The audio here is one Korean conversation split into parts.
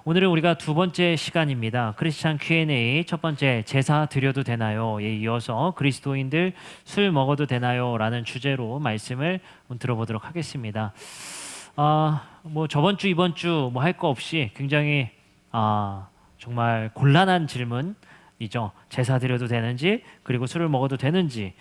오늘은 우리가 두 번째 시간입니다. 크리스찬 Q&A 첫 번째 제사 드려도 되나요?에 이어서 그리스도인들 술 먹어도 되나요? 라는 주제로 말씀을 들어보도록 하겠습니다. 뭐 저번 주 이번 주 뭐 할 거 없이 굉장히 정말 곤란한 질문이죠. 제사 드려도 되는지 그리고 술을 먹어도 되는지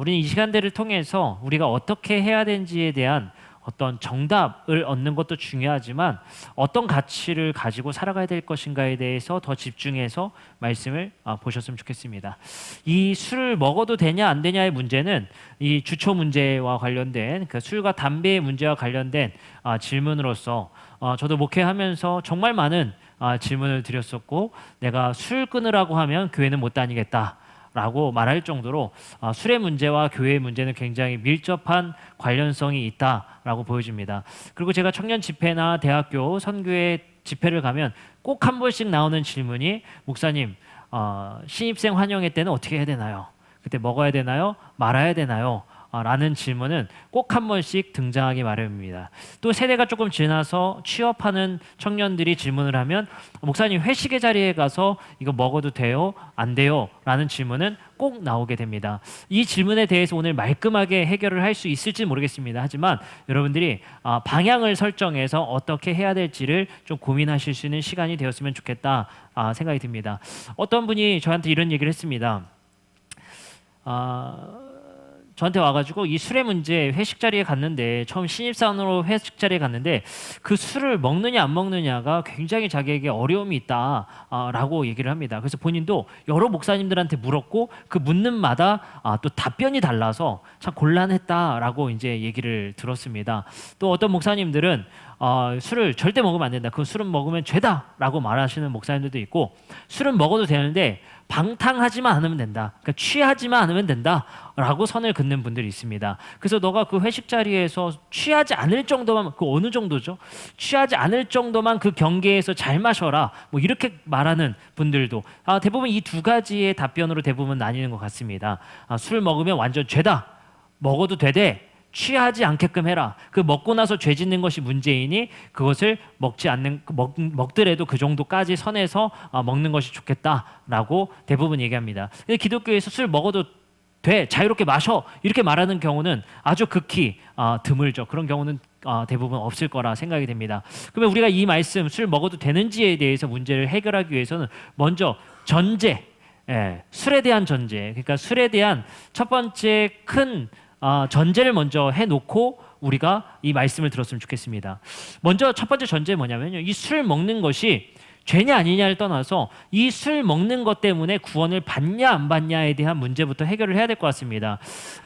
우리는 이 시간들을 통해서 우리가 어떻게 해야 되는지에 대한 어떤 정답을 얻는 것도 중요하지만 어떤 가치를 가지고 살아가야 될 것인가에 대해서 더 집중해서 말씀을 보셨으면 좋겠습니다. 이 술을 먹어도 되냐 안 되냐의 문제는 이 주초 문제와 관련된 그 술과 담배의 문제와 관련된 질문으로서 저도 목회하면서 정말 많은 질문을 드렸었고, 내가 술 끊으라고 하면 교회는 못 다니겠다 라고 말할 정도로 술의 문제와 교회의 문제는 굉장히 밀접한 관련성이 있다라고 보여집니다. 그리고 제가 청년 집회나 대학교 선교회 집회를 가면 꼭 한 번씩 나오는 질문이, 목사님 신입생 환영회 때는 어떻게 해야 되나요? 그때 먹어야 되나요? 말아야 되나요? 라는 질문은 꼭 한 번씩 등장하기 마련입니다. 또 세대가 조금 지나서 취업하는 청년들이 질문을 하면, 목사님 회식의 자리에 가서 이거 먹어도 돼요? 안 돼요? 라는 질문은 꼭 나오게 됩니다. 이 질문에 대해서 오늘 말끔하게 해결을 할 수 있을지 모르겠습니다. 하지만 여러분들이 방향을 설정해서 어떻게 해야 될지를 좀 고민하실 수 있는 시간이 되었으면 좋겠다 생각이 듭니다. 어떤 분이 저한테 이런 얘기를 했습니다. 저한테 와가지고 이 술의 문제, 회식 자리에 갔는데, 처음 신입사원으로 회식 자리에 갔는데 그 술을 먹느냐 안 먹느냐가 굉장히 자기에게 어려움이 있다라고 얘기를 합니다. 그래서 본인도 여러 목사님들한테 물었고 그 묻는 마다 또 답변이 달라서 참 곤란했다라고 이제 얘기를 들었습니다. 또 어떤 목사님들은 술을 절대 먹으면 안 된다, 그 술은 먹으면 죄다라고 말하시는 목사님들도 있고, 술은 먹어도 되는데 방탕하지만 않으면 된다, 그러니까 취하지만 않으면 된다라고 선을 긋는 분들이 있습니다. 그래서 너가 그 회식 자리에서 취하지 않을 정도만, 그 어느 정도죠? 취하지 않을 정도만 그 경계에서 잘 마셔라, 뭐 이렇게 말하는 분들도 대부분 이 두 가지의 답변으로 대부분 나뉘는 것 같습니다. 술 먹으면 완전 죄다, 먹어도 되되 취하지 않게끔 해라. 그 먹고 나서 죄 짓는 것이 문제이니 그것을 먹더라도 그 정도까지 선에서 먹는 것이 좋겠다라고 대부분 얘기합니다. 근데 기독교에서 술 먹어도 돼, 자유롭게 마셔, 이렇게 말하는 경우는 아주 극히 드물죠. 그런 경우는 대부분 없을 거라 생각이 됩니다. 그러면 우리가 이 말씀, 술 먹어도 되는지에 대해서 문제를 해결하기 위해서는 먼저 전제, 술에 대한 전제, 그러니까 술에 대한 첫 번째 큰 전제를 먼저 해놓고 우리가 이 말씀을 들었으면 좋겠습니다. 먼저 첫 번째 전제는 뭐냐면요, 이 술 먹는 것이 죄냐 아니냐를 떠나서 이 술 먹는 것 때문에 구원을 받냐 안 받냐에 대한 문제부터 해결을 해야 될 것 같습니다.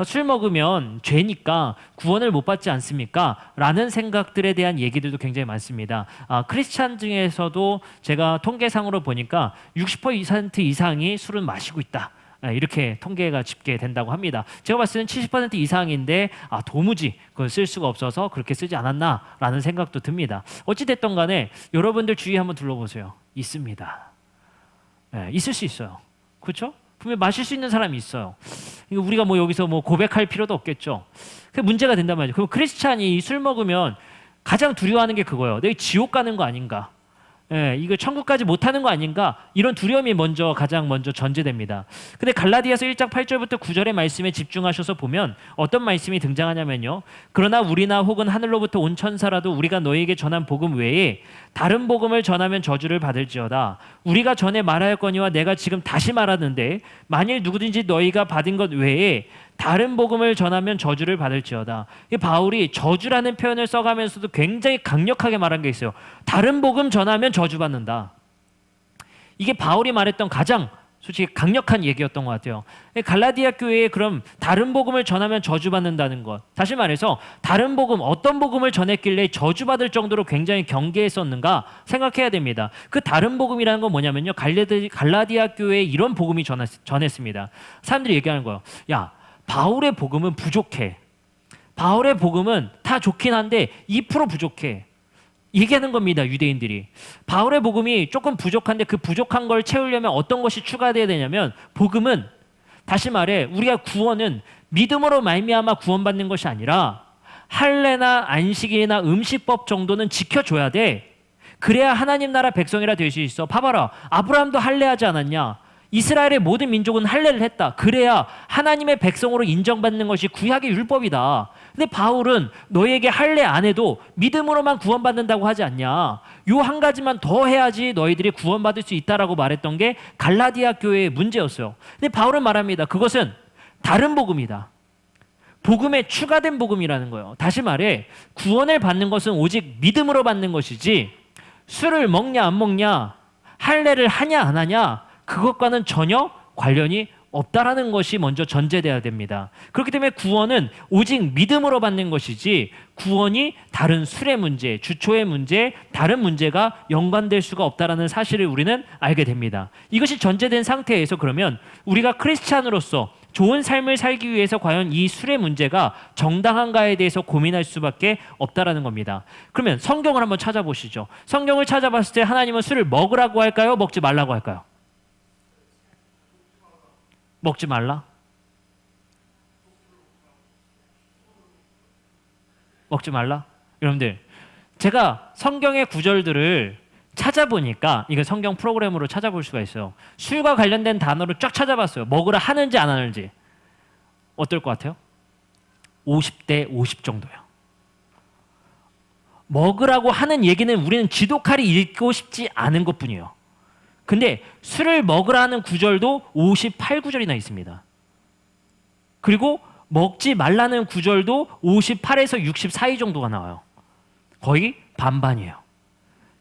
술 먹으면 죄니까 구원을 못 받지 않습니까? 라는 생각들에 대한 얘기들도 굉장히 많습니다. 크리스찬 중에서도 제가 통계상으로 보니까 60% 이상이 술은 마시고 있다, 이렇게 통계가 집계된다고 합니다. 제가 봤을 때는 70% 이상인데 도무지 그걸 쓸 수가 없어서 그렇게 쓰지 않았나라는 생각도 듭니다. 어찌됐든 간에 여러분들 주위 한번 둘러보세요. 있습니다. 있을 수 있어요. 그렇죠? 분명히 마실 수 있는 사람이 있어요. 우리가 뭐 여기서 뭐 고백할 필요도 없겠죠. 그게 문제가 된단 말이죠. 그럼 크리스찬이 술 먹으면 가장 두려워하는 게 그거예요. 내가 지옥 가는 거 아닌가? 이거 천국까지 못하는 거 아닌가? 이런 두려움이 가장 먼저 전제됩니다. 근데 갈라디아서 1장 8절부터 9절의 말씀에 집중하셔서 보면 어떤 말씀이 등장하냐면요, 그러나 우리나 혹은 하늘로부터 온 천사라도 우리가 너희에게 전한 복음 외에 다른 복음을 전하면 저주를 받을지어다. 우리가 전에 말하였거니와 내가 지금 다시 말하는데, 만일 누구든지 너희가 받은 것 외에 다른 복음을 전하면 저주를 받을지어다. 바울이 저주라는 표현을 써가면서도 굉장히 강력하게 말한 게 있어요. 다른 복음 전하면 저주받는다. 이게 바울이 말했던 가장 솔직히 강력한 얘기였던 것 같아요. 갈라디아 교회에 그럼 다른 복음을 전하면 저주받는다는 것, 다시 말해서 다른 복음, 어떤 복음을 전했길래 저주받을 정도로 굉장히 경계했었는가 생각해야 됩니다. 그 다른 복음이라는 건 뭐냐면요, 갈라디아 교회에 이런 복음이 전했습니다. 사람들이 얘기하는 거예요. 야, 바울의 복음은 부족해. 바울의 복음은 다 좋긴 한데 2% 부족해. 얘기하는 겁니다, 유대인들이. 바울의 복음이 조금 부족한데 그 부족한 걸 채우려면 어떤 것이 추가돼야 되냐면, 복음은, 다시 말해 우리가 구원은 믿음으로 말미암아 구원받는 것이 아니라 할례나 안식일이나 음식법 정도는 지켜줘야 돼. 그래야 하나님 나라 백성이라 될 수 있어. 봐봐라. 아브라함도 할례하지 않았냐? 이스라엘의 모든 민족은 할례를 했다. 그래야 하나님의 백성으로 인정받는 것이 구약의 율법이다. 근데 바울은 너희에게 할례 안 해도 믿음으로만 구원받는다고 하지 않냐. 요 한 가지만 더 해야지 너희들이 구원받을 수 있다라고 말했던 게 갈라디아 교회의 문제였어요. 근데 바울은 말합니다. 그것은 다른 복음이다. 복음에 추가된 복음이라는 거예요. 다시 말해 구원을 받는 것은 오직 믿음으로 받는 것이지 술을 먹냐 안 먹냐, 할례를 하냐 안 하냐, 그것과는 전혀 관련이 없다라는 것이 먼저 전제돼야 됩니다. 그렇기 때문에 구원은 오직 믿음으로 받는 것이지 구원이 다른 술의 문제, 주초의 문제, 다른 문제가 연관될 수가 없다라는 사실을 우리는 알게 됩니다. 이것이 전제된 상태에서 그러면 우리가 크리스찬으로서 좋은 삶을 살기 위해서 과연 이 술의 문제가 정당한가에 대해서 고민할 수밖에 없다라는 겁니다. 그러면 성경을 한번 찾아보시죠. 성경을 찾아봤을 때 하나님은 술을 먹으라고 할까요? 먹지 말라고 할까요? 먹지 말라? 먹지 말라? 여러분들, 제가 성경의 구절들을 찾아보니까 이거 성경 프로그램으로 찾아볼 수가 있어요. 술과 관련된 단어를 쫙 찾아봤어요. 먹으라 하는지 안 하는지. 어떨 것 같아요? 50대 50 정도요. 먹으라고 하는 얘기는 우리는 지독하리 읽고 싶지 않은 것뿐이에요. 근데 술을 먹으라 하는 구절도 58구절이나 있습니다. 그리고 먹지 말라는 구절도 58에서 60 사이 정도가 나와요. 거의 반반이에요.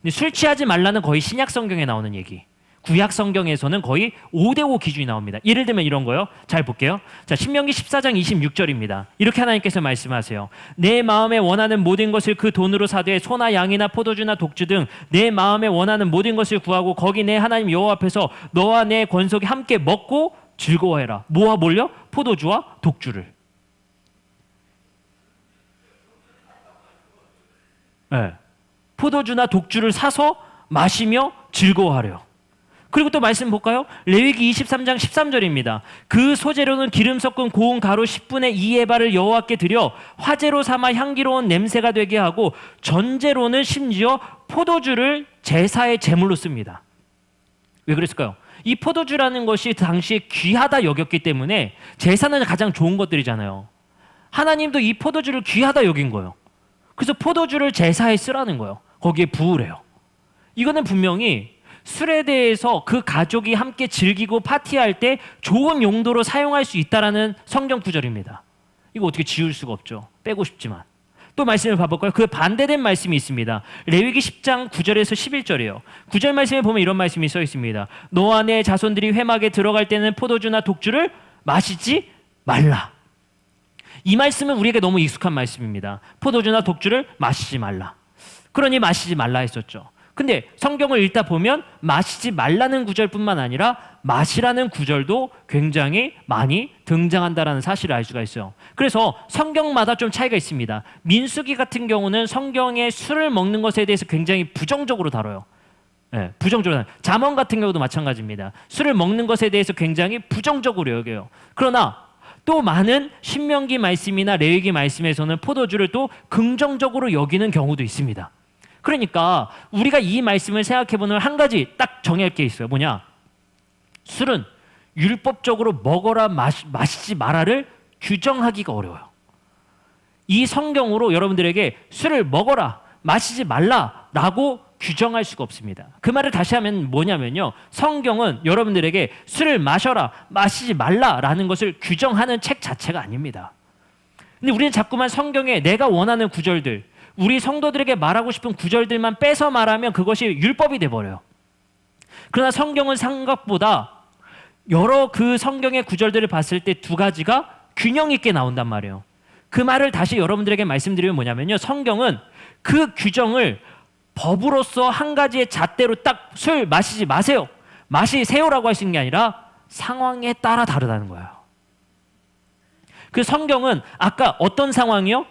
근데 술 취하지 말라는 거의 신약 성경에 나오는 얘기. 구약 성경에서는 거의 5대5 기준이 나옵니다. 예를 들면 이런 거요. 잘 볼게요. 자, 신명기 14장 26절입니다. 이렇게 하나님께서 말씀하세요. 내 마음에 원하는 모든 것을 그 돈으로 사되 소나 양이나 포도주나 독주 등 내 마음에 원하는 모든 것을 구하고 거기 내 하나님 여호와 앞에서 너와 내 권속이 함께 먹고 즐거워해라. 뭐와 뭘요? 포도주와 독주를. 네. 포도주나 독주를 사서 마시며 즐거워하래요. 그리고 또 말씀 볼까요? 레위기 23장 13절입니다. 그 소재로는 기름 섞은 고운 가루 10분의 2에바를 여호와께 드려 화제로 삼아 향기로운 냄새가 되게 하고 전제로는 심지어 포도주를 제사의 제물로 씁니다. 왜 그랬을까요? 이 포도주라는 것이 당시에 귀하다 여겼기 때문에 제사는 가장 좋은 것들이잖아요. 하나님도 이 포도주를 귀하다 여긴 거예요. 그래서 포도주를 제사에 쓰라는 거예요. 거기에 부으래요. 이거는 분명히 술에 대해서 그 가족이 함께 즐기고 파티할 때 좋은 용도로 사용할 수 있다라는 성경 구절입니다. 이거 어떻게 지울 수가 없죠. 빼고 싶지만. 또 말씀을 봐볼까요? 그 반대된 말씀이 있습니다. 레위기 10장 9절에서 11절이에요. 9절 말씀에 보면 이런 말씀이 써 있습니다. 너와 내 자손들이 회막에 들어갈 때는 포도주나 독주를 마시지 말라. 이 말씀은 우리에게 너무 익숙한 말씀입니다. 포도주나 독주를 마시지 말라. 그러니 마시지 말라 했었죠. 근데 성경을 읽다 보면 마시지 말라는 구절뿐만 아니라 마시라는 구절도 굉장히 많이 등장한다는 사실을 알 수가 있어요. 그래서 성경마다 좀 차이가 있습니다. 민수기 같은 경우는 성경에 술을 먹는 것에 대해서 굉장히 부정적으로 다뤄요. 네, 부정적으로 다뤄요. 잠언 같은 경우도 마찬가지입니다. 술을 먹는 것에 대해서 굉장히 부정적으로 여겨요. 그러나 또 많은 신명기 말씀이나 레위기 말씀에서는 포도주를 또 긍정적으로 여기는 경우도 있습니다. 그러니까 우리가 이 말씀을 생각해보면 한 가지 딱 정할 게 있어요. 뭐냐? 술은 율법적으로 먹어라 마시지 마라를 규정하기가 어려워요. 이 성경으로 여러분들에게 술을 먹어라 마시지 말라라고 규정할 수가 없습니다. 그 말을 다시 하면 뭐냐면요. 성경은 여러분들에게 술을 마셔라 마시지 말라라는 것을 규정하는 책 자체가 아닙니다. 근데 우리는 자꾸만 성경에 내가 원하는 구절들, 우리 성도들에게 말하고 싶은 구절들만 빼서 말하면 그것이 율법이 돼버려요. 그러나 성경은 생각보다 여러 그 성경의 구절들을 봤을 때 두 가지가 균형 있게 나온단 말이에요. 그 말을 다시 여러분들에게 말씀드리면 뭐냐면요. 성경은 그 규정을 법으로서 한 가지의 잣대로 딱 술 마시지 마세요. 마시세요라고 하시는 게 아니라 상황에 따라 다르다는 거예요. 그 성경은 아까 어떤 상황이요?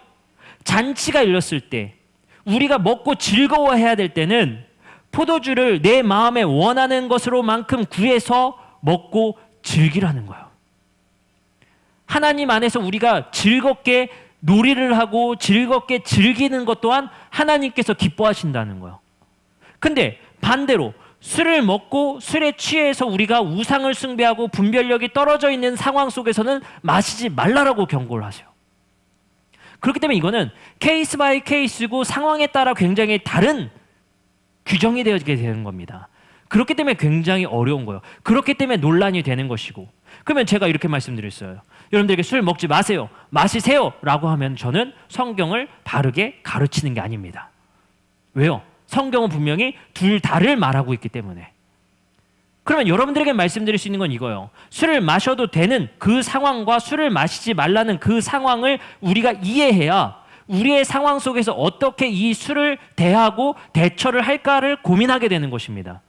잔치가 열렸을 때 우리가 먹고 즐거워해야 될 때는 포도주를 내 마음에 원하는 것으로만큼 구해서 먹고 즐기라는 거예요. 하나님 안에서 우리가 즐겁게 놀이를 하고 즐겁게 즐기는 것 또한 하나님께서 기뻐하신다는 거예요. 근데 반대로 술을 먹고 술에 취해서 우리가 우상을 숭배하고 분별력이 떨어져 있는 상황 속에서는 마시지 말라라고 경고를 하세요. 그렇기 때문에 이거는 케이스 바이 케이스고 상황에 따라 굉장히 다른 규정이 되게 되는 겁니다. 그렇기 때문에 굉장히 어려운 거예요. 그렇기 때문에 논란이 되는 것이고. 그러면 제가 이렇게 말씀드렸어요. 여러분들에게 술 먹지 마세요, 마시세요 라고 하면 저는 성경을 바르게 가르치는 게 아닙니다. 왜요? 성경은 분명히 둘 다를 말하고 있기 때문에. 그러면 여러분들에게 말씀드릴 수 있는 건 이거예요. 술을 마셔도 되는 그 상황과 술을 마시지 말라는 그 상황을 우리가 이해해야 우리의 상황 속에서 어떻게 이 술을 대하고 대처를 할까를 고민하게 되는 것입니다.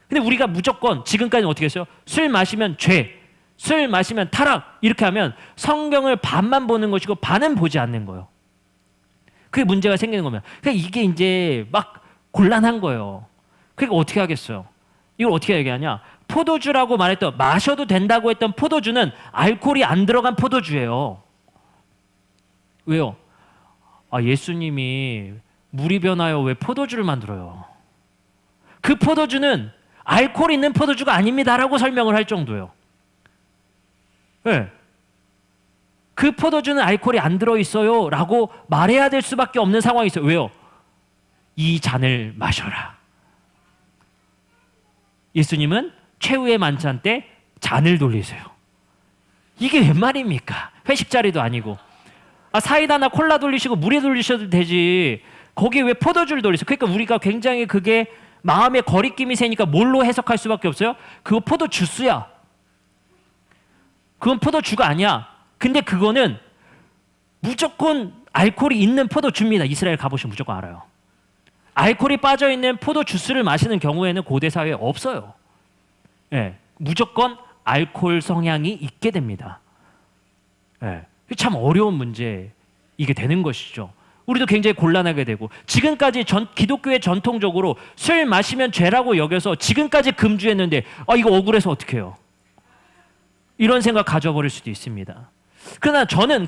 근데 우리가 무조건 지금까지는 어떻게 했어요? 술 마시면 죄, 술 마시면 타락 이렇게 하면 성경을 반만 보는 것이고 반은 보지 않는 거예요. 그게 문제가 생기는 겁니다. 그러니까 이게 이제 막 곤란한 거예요. 그러니까 어떻게 하겠어요? 이걸 어떻게 얘기하냐? 포도주라고 말했던, 마셔도 된다고 했던 포도주는 알코올이 안 들어간 포도주예요. 왜요? 예수님이 물이 변하여 왜 포도주를 만들어요? 그 포도주는 알코올 있는 포도주가 아닙니다라고 설명을 할 정도예요. 네. 그 포도주는 알코올이 안 들어있어요 라고 말해야 될 수밖에 없는 상황이 있어요. 왜요? 이 잔을 마셔라. 예수님은 최후의 만찬 때 잔을 돌리세요. 이게 웬 말입니까? 회식 자리도 아니고. 사이다나 콜라 돌리시고 물에 돌리셔도 되지. 거기에 왜 포도주를 돌리세요? 그러니까 우리가 굉장히 그게 마음에 거리낌이 세니까 뭘로 해석할 수밖에 없어요? 그거 포도 주스야. 그건 포도주가 아니야. 근데 그거는 무조건 알코올이 있는 포도주입니다. 이스라엘 가보시면 무조건 알아요. 알코올이 빠져있는 포도 주스를 마시는 경우에는 고대 사회에 없어요. 예, 무조건 알코올 성향이 있게 됩니다. 예, 참 어려운 문제 이게 되는 것이죠. 우리도 굉장히 곤란하게 되고 지금까지 기독교의 전통적으로 술 마시면 죄라고 여겨서 지금까지 금주했는데 이거 억울해서 어떻게 해요? 이런 생각 가져버릴 수도 있습니다. 그러나 저는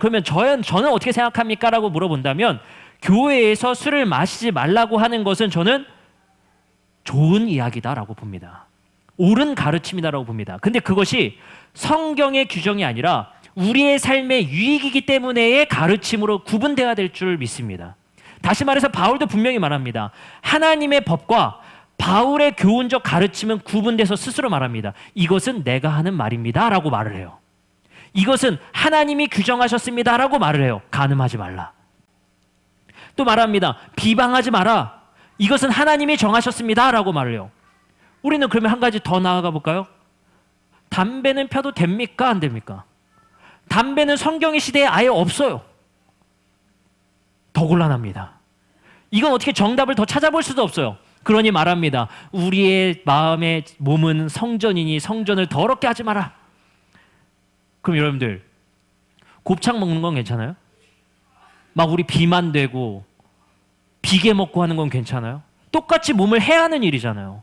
어떻게 생각합니까? 라고 물어본다면 교회에서 술을 마시지 말라고 하는 것은 저는 좋은 이야기다라고 봅니다. 옳은 가르침이다라고 봅니다. 근데 그것이 성경의 규정이 아니라 우리의 삶의 유익이기 때문에의 가르침으로 구분돼야 될 줄 믿습니다. 다시 말해서 바울도 분명히 말합니다. 하나님의 법과 바울의 교훈적 가르침은 구분돼서 스스로 말합니다. 이것은 내가 하는 말입니다 라고 말을 해요. 이것은 하나님이 규정하셨습니다 라고 말을 해요. 간음하지 말라. 또 말합니다. 비방하지 마라. 이것은 하나님이 정하셨습니다 라고 말을 해요. 우리는 그러면 한 가지 더 나아가 볼까요? 담배는 펴도 됩니까? 안 됩니까? 담배는 성경의 시대에 아예 없어요. 더 곤란합니다. 이건 어떻게 정답을 더 찾아볼 수도 없어요. 그러니 말합니다. 우리의 마음의 몸은 성전이니 성전을 더럽게 하지 마라. 그럼 여러분들 곱창 먹는 건 괜찮아요? 막 우리 비만 되고 비계 먹고 하는 건 괜찮아요? 똑같이 몸을 해하는 일이잖아요.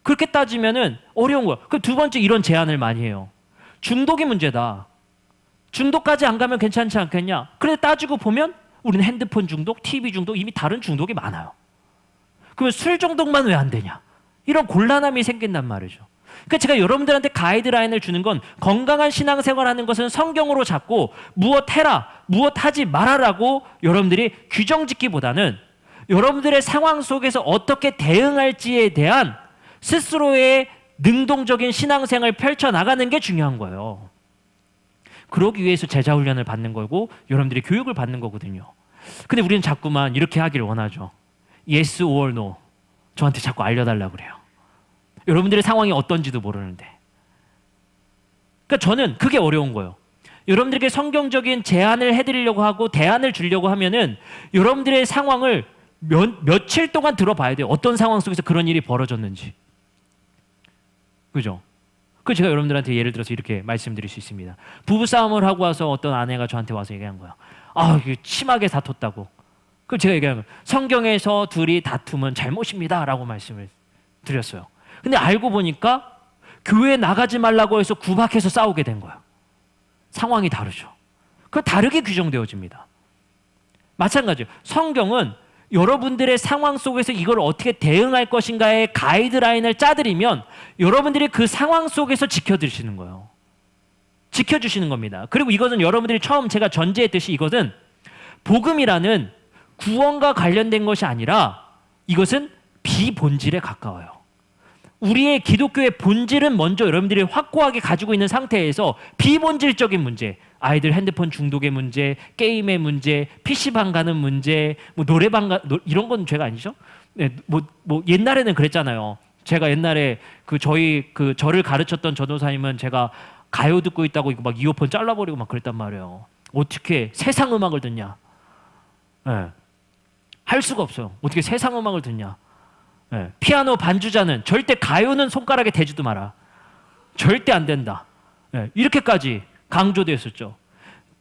그렇게 따지면은 어려운 거야. 그럼 두 번째 이런 제안을 많이 해요. 중독이 문제다. 중독까지 안 가면 괜찮지 않겠냐? 그런데 따지고 보면 우리는 핸드폰 중독, TV 중독, 이미 다른 중독이 많아요. 그러면 술 중독만 왜 안 되냐? 이런 곤란함이 생긴단 말이죠. 그러니까 제가 여러분들한테 가이드라인을 주는 건 건강한 신앙생활하는 것은 성경으로 잡고 무엇 해라, 무엇 하지 말아라고 여러분들이 규정 짓기보다는 여러분들의 상황 속에서 어떻게 대응할지에 대한 스스로의 능동적인 신앙생활을 펼쳐나가는 게 중요한 거예요. 그러기 위해서 제자훈련을 받는 거고 여러분들이 교육을 받는 거거든요. 근데 우리는 자꾸만 이렇게 하기를 원하죠. Yes or no. 저한테 자꾸 알려달라고 그래요. 여러분들의 상황이 어떤지도 모르는데. 그러니까 저는 그게 어려운 거예요. 여러분들에게 성경적인 제안을 해드리려고 하고 대안을 주려고 하면은 여러분들의 상황을 며칠 동안 들어봐야 돼요. 어떤 상황 속에서 그런 일이 벌어졌는지. 그죠? 그 제가 여러분들한테 예를 들어서 이렇게 말씀드릴 수 있습니다. 부부싸움을 하고 와서 어떤 아내가 저한테 와서 얘기한 거야. 이게 심하게 다퉜다고. 그럼 제가 얘기한 거예요. 성경에서 둘이 다투면 잘못입니다 라고 말씀을 드렸어요. 근데 알고 보니까 교회 나가지 말라고 해서 구박해서 싸우게 된 거예요. 상황이 다르죠. 그 다르게 규정되어집니다. 마찬가지예요. 성경은 여러분들의 상황 속에서 이걸 어떻게 대응할 것인가의 가이드라인을 짜드리면 여러분들이 그 상황 속에서 지켜주시는 거예요. 지켜주시는 겁니다. 그리고 이것은 여러분들이 처음 제가 전제했듯이 이것은 복음이라는 구원과 관련된 것이 아니라 이것은 비본질에 가까워요. 우리의 기독교의 본질은 먼저 여러분들이 확고하게 가지고 있는 상태에서 비본질적인 문제, 아이들 핸드폰 중독의 문제, 게임의 문제, PC방 가는 문제, 뭐 노래방 이런 건 죄가 아니죠? 네, 뭐 옛날에는 그랬잖아요. 제가 옛날에 저를 가르쳤던 전도사님은 제가 가요 듣고 있다고 이거 막 이어폰 잘라버리고 막 그랬단 말이에요. 어떻게 세상 음악을 듣냐? 네. 할 수가 없어요. 어떻게 세상 음악을 듣냐? 네. 피아노 반주자는 절대 가요는 손가락에 대지도 마라. 절대 안 된다. 네. 이렇게까지 강조되었었죠.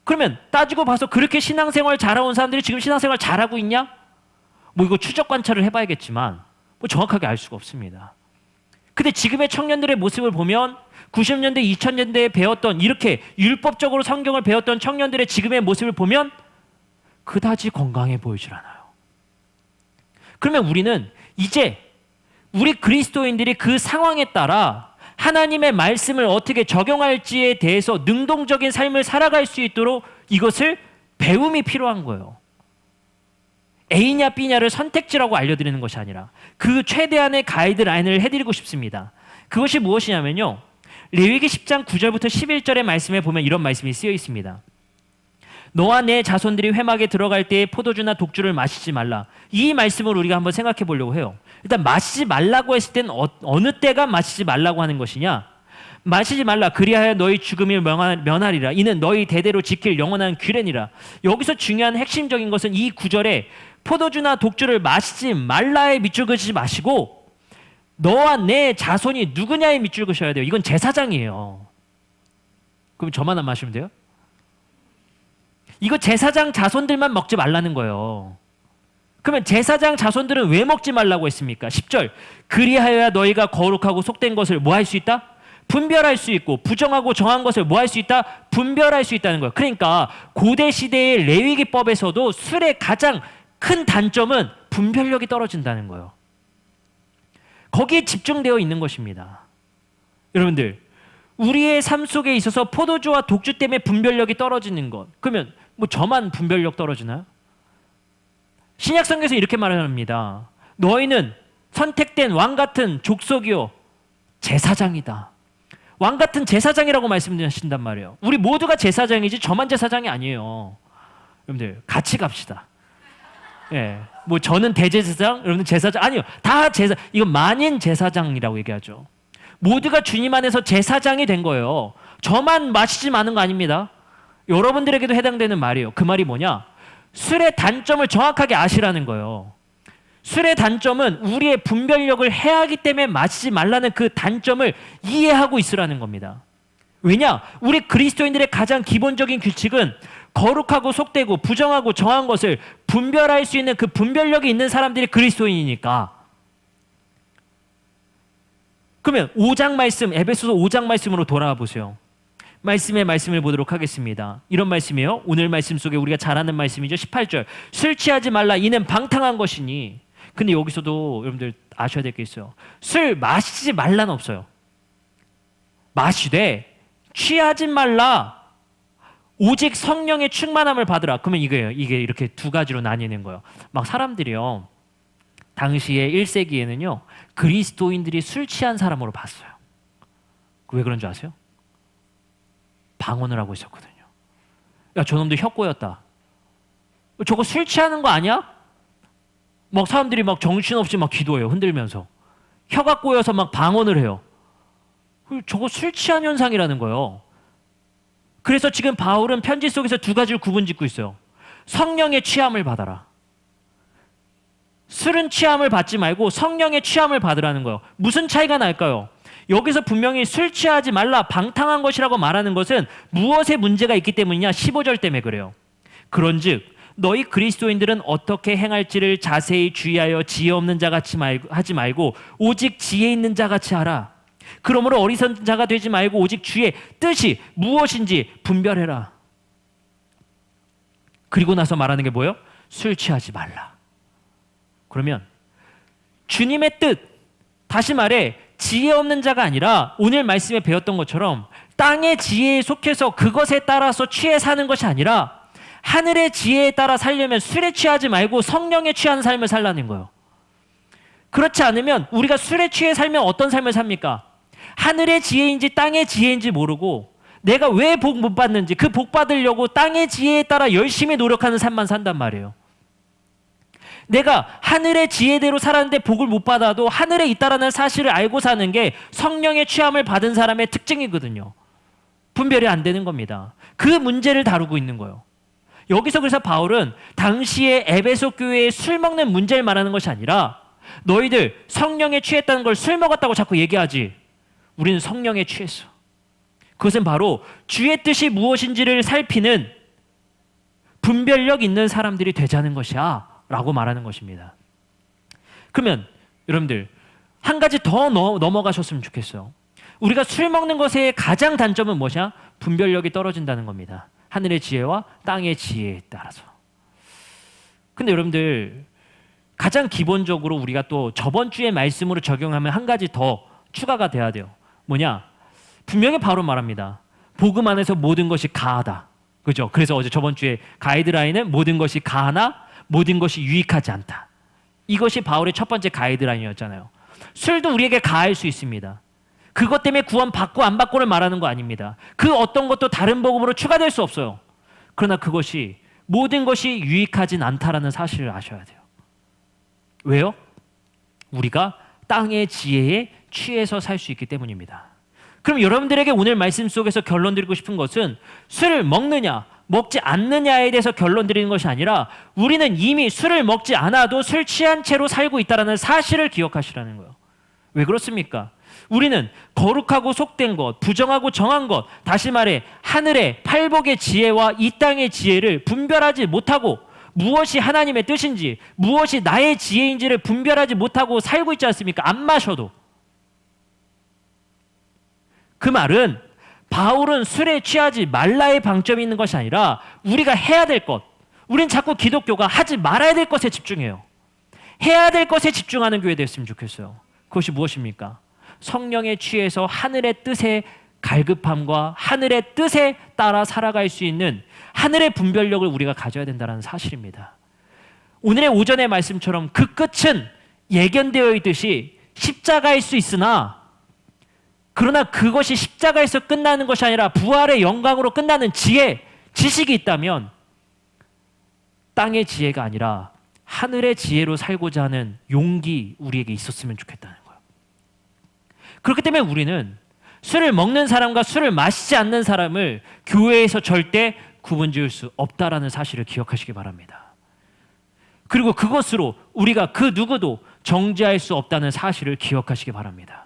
그러면 따지고 봐서 그렇게 신앙생활 잘해온 사람들이 지금 신앙생활 잘하고 있냐? 뭐 이거 추적 관찰을 해봐야겠지만 뭐 정확하게 알 수가 없습니다. 근데 지금의 청년들의 모습을 보면 90년대, 2000년대에 배웠던 이렇게 율법적으로 성경을 배웠던 청년들의 지금의 모습을 보면 그다지 건강해 보이질 않아요. 그러면 우리는 이제 우리 그리스도인들이 그 상황에 따라 하나님의 말씀을 어떻게 적용할지에 대해서 능동적인 삶을 살아갈 수 있도록 이것을 배움이 필요한 거예요. A냐 B냐를 선택지라고 알려드리는 것이 아니라 그 최대한의 가이드라인을 해드리고 싶습니다. 그것이 무엇이냐면요. 레위기 10장 9절부터 11절의 말씀에 보면 이런 말씀이 쓰여 있습니다. 너와 내 자손들이 회막에 들어갈 때에 포도주나 독주를 마시지 말라. 이 말씀을 우리가 한번 생각해 보려고 해요. 일단 마시지 말라고 했을 때는 어느 때가 마시지 말라고 하는 것이냐? 마시지 말라. 그리하여 너희 죽음을 면하리라. 이는 너희 대대로 지킬 영원한 규례니라. 여기서 중요한 핵심적인 것은 이 구절에 포도주나 독주를 마시지 말라에 밑줄 그치지 마시고 너와 내 자손이 누구냐에 밑줄 그셔야 돼요. 이건 제사장이에요. 그럼 저만 안 마시면 돼요? 이거 제사장 자손들만 먹지 말라는 거예요. 그러면 제사장 자손들은 왜 먹지 말라고 했습니까? 10절 그리하여야 너희가 거룩하고 속된 것을 뭐 할 수 있다? 분별할 수 있고 부정하고 정한 것을 뭐 할 수 있다? 분별할 수 있다는 거예요. 그러니까 고대 시대의 레위기법에서도 술의 가장 큰 단점은 분별력이 떨어진다는 거예요. 거기에 집중되어 있는 것입니다. 여러분들 우리의 삶 속에 있어서 포도주와 독주 때문에 분별력이 떨어지는 것, 그러면 뭐 저만 분별력 떨어지나요? 신약성경에서 이렇게 말합니다. 너희는 선택된 왕같은 족속이요 제사장이다. 왕같은 제사장이라고 말씀하신단 말이에요. 우리 모두가 제사장이지 저만 제사장이 아니에요. 여러분들 같이 갑시다. 예, 뭐 저는 대제사장, 여러분들 제사장 아니요, 다 제사. 이건 만인 제사장이라고 얘기하죠. 모두가 주님 안에서 제사장이 된 거예요. 저만 마시지 마는 거 아닙니다. 여러분들에게도 해당되는 말이에요. 그 말이 뭐냐? 술의 단점을 정확하게 아시라는 거예요. 술의 단점은 우리의 분별력을 해하기 때문에 마시지 말라는 그 단점을 이해하고 있으라는 겁니다. 왜냐? 우리 그리스도인들의 가장 기본적인 규칙은 거룩하고 속되고 부정하고 정한 것을 분별할 수 있는 그 분별력이 있는 사람들이 그리스도인이니까. 그러면 5장 말씀, 에베소서 5장 말씀으로 돌아와 보세요. 말씀을 보도록 하겠습니다. 이런 말씀이에요. 오늘 말씀 속에 우리가 잘 아는 말씀이죠. 18절 술 취하지 말라 이는 방탕한 것이니. 근데 여기서도 여러분들 아셔야 될 게 있어요. 술 마시지 말라는 없어요. 마시되 취하지 말라 오직 성령의 충만함을 받으라. 그러면 이게 이렇게 두 가지로 나뉘는 거예요. 막 사람들이요 당시에 1세기에는요 그리스도인들이 술 취한 사람으로 봤어요. 왜 그런 줄 아세요? 방언을 하고 있었거든요. 야 저놈들 혀 꼬였다. 저거 술 취하는 거 아니야? 막 사람들이 막 정신없이 막 기도해요. 흔들면서 혀가 꼬여서 막 방언을 해요. 저거 술 취한 현상이라는 거예요. 그래서 지금 바울은 편지 속에서 두 가지를 구분짓고 있어요. 성령의 취함을 받아라. 술은 취함을 받지 말고 성령의 취함을 받으라는 거예요. 무슨 차이가 날까요? 여기서 분명히 술 취하지 말라 방탕한 것이라고 말하는 것은 무엇에 문제가 있기 때문이냐? 15절 때문에 그래요. 그런즉 너희 그리스도인들은 어떻게 행할지를 자세히 주의하여 지혜 없는 자같이 하지 말고 오직 지혜 있는 자같이 하라. 그러므로 어리석은 자가 되지 말고 오직 주의 뜻이 무엇인지 분별해라. 그리고 나서 말하는 게 뭐예요? 술 취하지 말라. 그러면 주님의 뜻, 다시 말해 지혜 없는 자가 아니라 오늘 말씀에 배웠던 것처럼 땅의 지혜에 속해서 그것에 따라서 취해 사는 것이 아니라 하늘의 지혜에 따라 살려면 술에 취하지 말고 성령에 취한 삶을 살라는 거예요. 그렇지 않으면 우리가 술에 취해 살면 어떤 삶을 삽니까? 하늘의 지혜인지 땅의 지혜인지 모르고 내가 왜 복 못 받는지 그 복 받으려고 땅의 지혜에 따라 열심히 노력하는 삶만 산단 말이에요. 내가 하늘의 지혜대로 살았는데 복을 못 받아도 하늘에 있다라는 사실을 알고 사는 게 성령의 취함을 받은 사람의 특징이거든요. 분별이 안 되는 겁니다. 그 문제를 다루고 있는 거예요. 여기서 그래서 바울은 당시에 에베소 교회의 술 먹는 문제를 말하는 것이 아니라 너희들 성령에 취했다는 걸 술 먹었다고 자꾸 얘기하지. 우리는 성령에 취했어. 그것은 바로 주의 뜻이 무엇인지를 살피는 분별력 있는 사람들이 되자는 것이야 라고 말하는 것입니다. 그러면 여러분들 한 가지 더 넘어가셨으면 좋겠어요. 우리가 술 먹는 것의 가장 단점은 뭐냐? 분별력이 떨어진다는 겁니다. 하늘의 지혜와 땅의 지혜에 따라서. 근데 여러분들 가장 기본적으로 우리가 또 저번 주의 말씀으로 적용하면 한 가지 더 추가가 돼야 돼요. 뭐냐? 분명히 바로 말합니다. 복음 안에서 모든 것이 가하다. 그죠? 그래서 어제 저번 주에 가이드라인은 모든 것이 가하나 모든 것이 유익하지 않다. 이것이 바울의 첫 번째 가이드라인이었잖아요. 술도 우리에게 가할 수 있습니다. 그것 때문에 구원 받고 안 받고를 말하는 거 아닙니다. 그 어떤 것도 다른 복음으로 추가될 수 없어요. 그러나 그것이 모든 것이 유익하진 않다라는 사실을 아셔야 돼요. 왜요? 우리가 땅의 지혜에 취해서 살 수 있기 때문입니다. 그럼 여러분들에게 오늘 말씀 속에서 결론 드리고 싶은 것은 술을 먹느냐 먹지 않느냐에 대해서 결론 드리는 것이 아니라 우리는 이미 술을 먹지 않아도 술 취한 채로 살고 있다는 사실을 기억하시라는 거예요. 왜 그렇습니까? 우리는 거룩하고 속된 것, 부정하고 정한 것, 다시 말해 하늘의 팔복의 지혜와 이 땅의 지혜를 분별하지 못하고 무엇이 하나님의 뜻인지 무엇이 나의 지혜인지를 분별하지 못하고 살고 있지 않습니까? 안 마셔도. 그 말은 바울은 술에 취하지 말라의 방점이 있는 것이 아니라 우리가 해야 될 것, 우린 자꾸 기독교가 하지 말아야 될 것에 집중해요. 해야 될 것에 집중하는 교회 됐으면 좋겠어요. 그것이 무엇입니까? 성령에 취해서 하늘의 뜻의 갈급함과 하늘의 뜻에 따라 살아갈 수 있는 하늘의 분별력을 우리가 가져야 된다는 사실입니다. 오늘의 오전의 말씀처럼 그 끝은 예견되어 있듯이 십자가일 수 있으나 그러나 그것이 십자가에서 끝나는 것이 아니라 부활의 영광으로 끝나는 지혜, 지식이 있다면 땅의 지혜가 아니라 하늘의 지혜로 살고자 하는 용기 우리에게 있었으면 좋겠다는 거예요. 그렇기 때문에 우리는 술을 먹는 사람과 술을 마시지 않는 사람을 교회에서 절대 구분지을 수 없다라는 사실을 기억하시기 바랍니다. 그리고 그것으로 우리가 그 누구도 정죄할 수 없다는 사실을 기억하시기 바랍니다.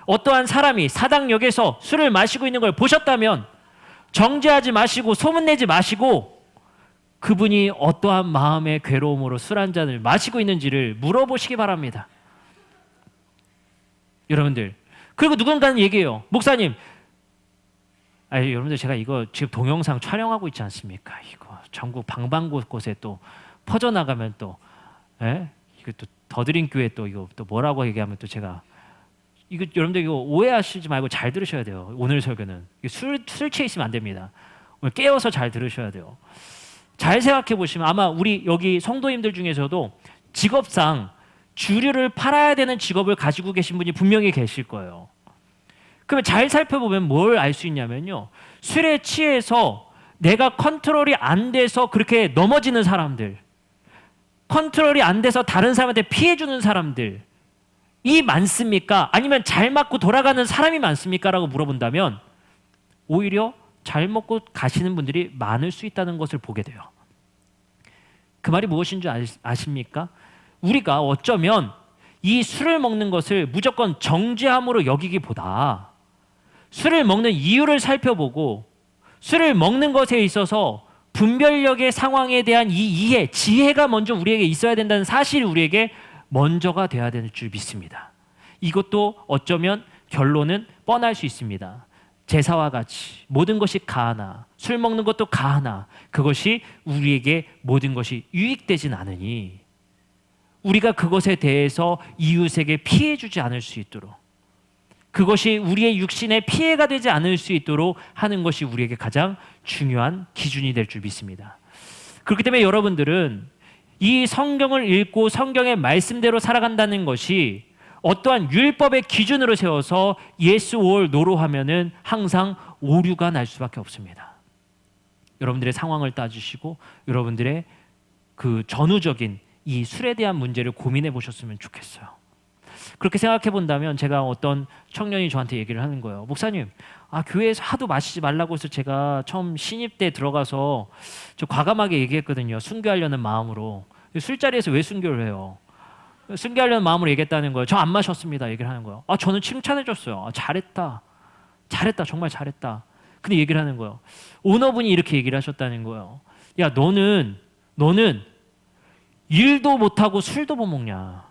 어떠한 사람이 사당역에서 술을 마시고 있는 걸 보셨다면 정죄하지 마시고 소문내지 마시고 그분이 어떠한 마음의 괴로움으로 술 한 잔을 마시고 있는지를 물어보시기 바랍니다. 여러분들, 그리고 누군가는 얘기해요. 목사님, 여러분들 제가 이거 지금 동영상 촬영하고 있지 않습니까? 이거 전국 방방곳곳에 또 퍼져나가면 또 이거 또 더드림 교회 또 이거 또 뭐라고 얘기하면 또 제가 이거 여러분들 이거 오해하시지 말고 잘 들으셔야 돼요. 오늘 설교는 술 취해 있으면 안 됩니다. 오늘 깨워서 잘 들으셔야 돼요. 잘 생각해 보시면 아마 우리 여기 성도님들 중에서도 직업상 주류를 팔아야 되는 직업을 가지고 계신 분이 분명히 계실 거예요. 그러면 잘 살펴보면 뭘 알 수 있냐면요. 술에 취해서 내가 컨트롤이 안 돼서 그렇게 넘어지는 사람들, 컨트롤이 안 돼서 다른 사람한테 피해주는 사람들 이 많습니까? 아니면 잘 맞고 돌아가는 사람이 많습니까? 라고 물어본다면 오히려 잘 먹고 가시는 분들이 많을 수 있다는 것을 보게 돼요. 그 말이 무엇인 줄 아십니까? 우리가 어쩌면 이 술을 먹는 것을 무조건 정죄함으로 여기기보다 술을 먹는 이유를 살펴보고 술을 먹는 것에 있어서 분별력의 상황에 대한 이 이해, 지혜가 먼저 우리에게 있어야 된다는 사실이 우리에게 먼저가 돼야 될 줄 믿습니다. 이것도 어쩌면 결론은 뻔할 수 있습니다. 제사와 같이 모든 것이 가하나 술 먹는 것도 가하나 그것이 우리에게 모든 것이 유익되진 않으니 우리가 그것에 대해서 이웃에게 피해 주지 않을 수 있도록, 그것이 우리의 육신에 피해가 되지 않을 수 있도록 하는 것이 우리에게 가장 중요한 기준이 될 줄 믿습니다. 그렇기 때문에 여러분들은 이 성경을 읽고 성경의 말씀대로 살아간다는 것이 어떠한 율법의 기준으로 세워서 yes or no로 하면은 항상 오류가 날 수밖에 없습니다. 여러분들의 상황을 따지시고 여러분들의 그 전후적인 이 술에 대한 문제를 고민해 보셨으면 좋겠어요. 그렇게 생각해 본다면 제가 어떤 청년이 저한테 얘기를 하는 거예요. 목사님, 교회에서 하도 마시지 말라고 해서 제가 처음 신입 때 들어가서 저 과감하게 얘기했거든요. 순교하려는 마음으로. 술자리에서 왜 순교를 해요? 순교하려는 마음으로 얘기했다는 거예요. 저 안 마셨습니다. 얘기를 하는 거예요. 저는 칭찬해 줬어요. 잘했다. 잘했다. 정말 잘했다. 근데 얘기를 하는 거예요. 오너분이 이렇게 얘기를 하셨다는 거예요. 야, 너는 일도 못하고 술도 못 먹냐.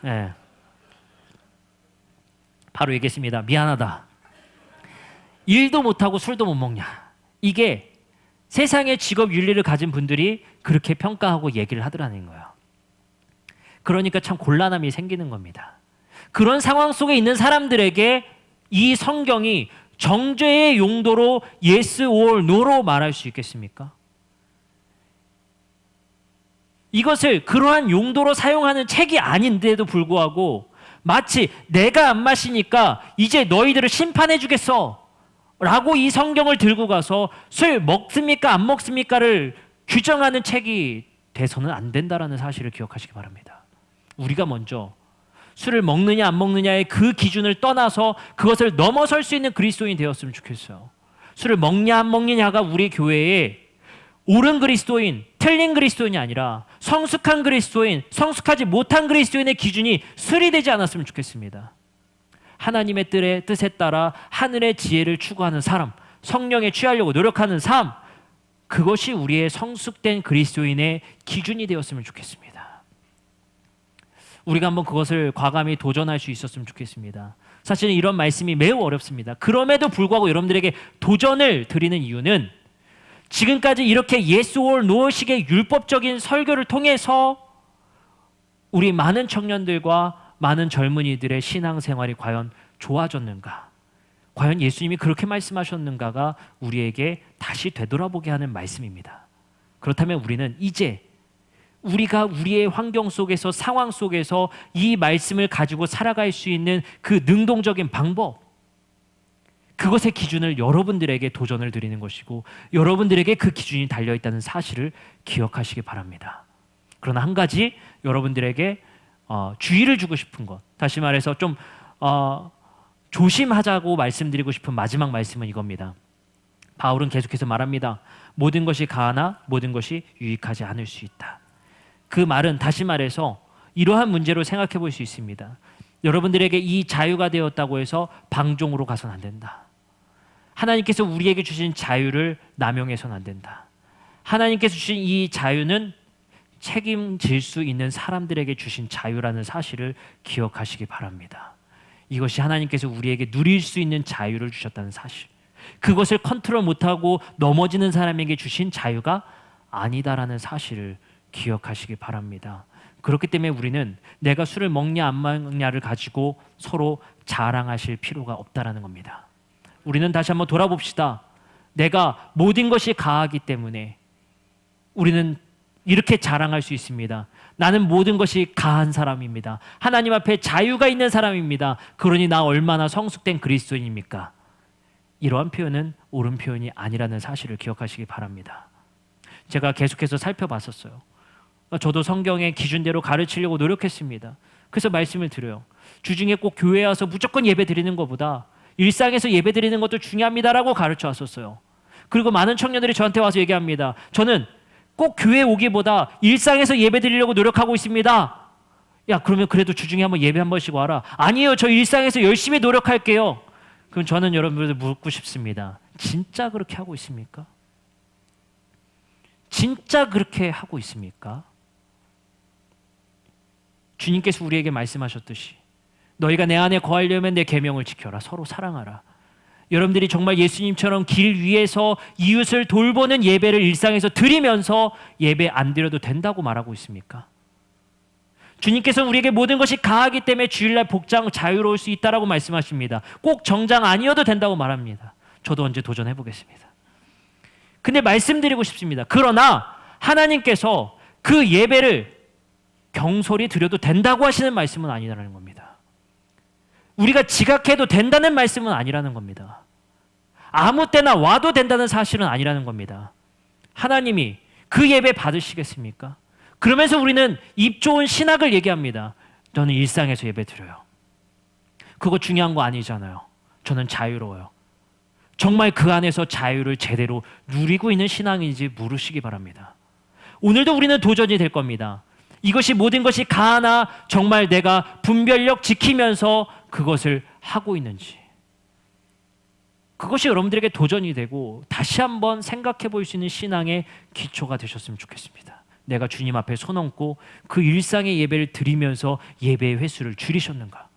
네. 바로 얘기했습니다. 미안하다. 일도 못하고 술도 못 먹냐. 이게 세상의 직업 윤리를 가진 분들이 그렇게 평가하고 얘기를 하더라는 거예요. 그러니까 참 곤란함이 생기는 겁니다. 그런 상황 속에 있는 사람들에게 이 성경이 정죄의 용도로 yes or no로 말할 수 있겠습니까? 이것을 그러한 용도로 사용하는 책이 아닌데도 불구하고 마치 내가 안 마시니까 이제 너희들을 심판해 주겠어 라고 이 성경을 들고 가서 술 먹습니까 안 먹습니까를 규정하는 책이 돼서는 안 된다라는 사실을 기억하시기 바랍니다. 우리가 먼저 술을 먹느냐 안 먹느냐의 그 기준을 떠나서 그것을 넘어설 수 있는 그리스도인이 되었으면 좋겠어요. 술을 먹냐 안 먹느냐가 우리 교회에 옳은 그리스도인, 틀린 그리스도인이 아니라 성숙한 그리스도인, 성숙하지 못한 그리스도인의 기준이 술이 되지 않았으면 좋겠습니다. 하나님의 뜻에 따라 하늘의 지혜를 추구하는 사람, 성령에 취하려고 노력하는 삶, 그것이 우리의 성숙된 그리스도인의 기준이 되었으면 좋겠습니다. 우리가 한번 그것을 과감히 도전할 수 있었으면 좋겠습니다. 사실은 이런 말씀이 매우 어렵습니다. 그럼에도 불구하고 여러분들에게 도전을 드리는 이유는 지금까지 이렇게 yes or no식의 율법적인 설교를 통해서 우리 많은 청년들과 많은 젊은이들의 신앙생활이 과연 좋아졌는가? 과연 예수님이 그렇게 말씀하셨는가가 우리에게 다시 되돌아보게 하는 말씀입니다. 그렇다면 우리는 이제 우리가 우리의 환경 속에서 상황 속에서 이 말씀을 가지고 살아갈 수 있는 그 능동적인 방법, 그것의 기준을 여러분들에게 도전을 드리는 것이고 여러분들에게 그 기준이 달려있다는 사실을 기억하시기 바랍니다. 그러나 한 가지 여러분들에게 주의를 주고 싶은 것, 다시 말해서 좀 조심하자고 말씀드리고 싶은 마지막 말씀은 이겁니다. 바울은 계속해서 말합니다. 모든 것이 가하나 모든 것이 유익하지 않을 수 있다. 그 말은 다시 말해서 이러한 문제로 생각해 볼 수 있습니다. 여러분들에게 이 자유가 되었다고 해서 방종으로 가서는 안 된다. 하나님께서 우리에게 주신 자유를 남용해서는 안 된다. 하나님께서 주신 이 자유는 책임질 수 있는 사람들에게 주신 자유라는 사실을 기억하시기 바랍니다. 이것이 하나님께서 우리에게 누릴 수 있는 자유를 주셨다는 사실, 그것을 컨트롤 못하고 넘어지는 사람에게 주신 자유가 아니다라는 사실을 기억하시기 바랍니다. 그렇기 때문에 우리는 내가 술을 먹냐 안 먹냐를 가지고 서로 자랑하실 필요가 없다라는 겁니다. 우리는 다시 한번 돌아봅시다. 내가 모든 것이 가하기 때문에 우리는 이렇게 자랑할 수 있습니다. 나는 모든 것이 가한 사람입니다. 하나님 앞에 자유가 있는 사람입니다. 그러니 나 얼마나 성숙된 그리스도인입니까? 이러한 표현은 옳은 표현이 아니라는 사실을 기억하시기 바랍니다. 제가 계속해서 살펴봤었어요. 저도 성경의 기준대로 가르치려고 노력했습니다. 그래서 말씀을 드려요. 주중에 꼭 교회에 와서 무조건 예배 드리는 것보다 일상에서 예배 드리는 것도 중요합니다라고 가르쳐 왔었어요. 그리고 많은 청년들이 저한테 와서 얘기합니다. 저는 꼭 교회에 오기보다 일상에서 예배 드리려고 노력하고 있습니다. 야, 그러면 그래도 주중에 한번 예배 한 번씩 와라. 아니에요, 저 일상에서 열심히 노력할게요. 그럼 저는 여러분들 묻고 싶습니다. 진짜 그렇게 하고 있습니까? 진짜 그렇게 하고 있습니까? 주님께서 우리에게 말씀하셨듯이 너희가 내 안에 거하려면 내 계명을 지켜라. 서로 사랑하라. 여러분들이 정말 예수님처럼 길 위에서 이웃을 돌보는 예배를 일상에서 드리면서 예배 안 드려도 된다고 말하고 있습니까? 주님께서 우리에게 모든 것이 가하기 때문에 주일날 복장 자유로울 수 있다라고 말씀하십니다. 꼭 정장 아니어도 된다고 말합니다. 저도 언제 도전해 보겠습니다. 근데 말씀드리고 싶습니다. 그러나 하나님께서 그 예배를 경솔히 드려도 된다고 하시는 말씀은 아니라는 겁니다. 우리가 지각해도 된다는 말씀은 아니라는 겁니다. 아무 때나 와도 된다는 사실은 아니라는 겁니다. 하나님이 그 예배 받으시겠습니까? 그러면서 우리는 입 좋은 신학을 얘기합니다. 저는 일상에서 예배 드려요. 그거 중요한 거 아니잖아요. 저는 자유로워요. 정말 그 안에서 자유를 제대로 누리고 있는 신앙인지 물으시기 바랍니다. 오늘도 우리는 도전이 될 겁니다. 이것이 모든 것이 가하나 정말 내가 분별력 지키면서 그것을 하고 있는지. 그것이 여러분들에게 도전이 되고 다시 한번 생각해 볼 수 있는 신앙의 기초가 되셨으면 좋겠습니다. 내가 주님 앞에 손 얹고 그 일상의 예배를 드리면서 예배의 횟수를 줄이셨는가?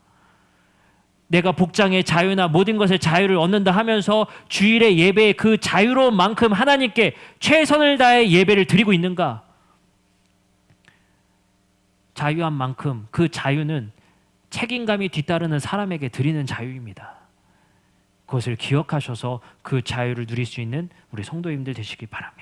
내가 복장의 자유나 모든 것의 자유를 얻는다 하면서 주일의 예배의 그 자유로운 만큼 하나님께 최선을 다해 예배를 드리고 있는가? 자유한 만큼 그 자유는 책임감이 뒤따르는 사람에게 드리는 자유입니다. 그것을 기억하셔서 그 자유를 누릴 수 있는 우리 성도님들 되시기 바랍니다.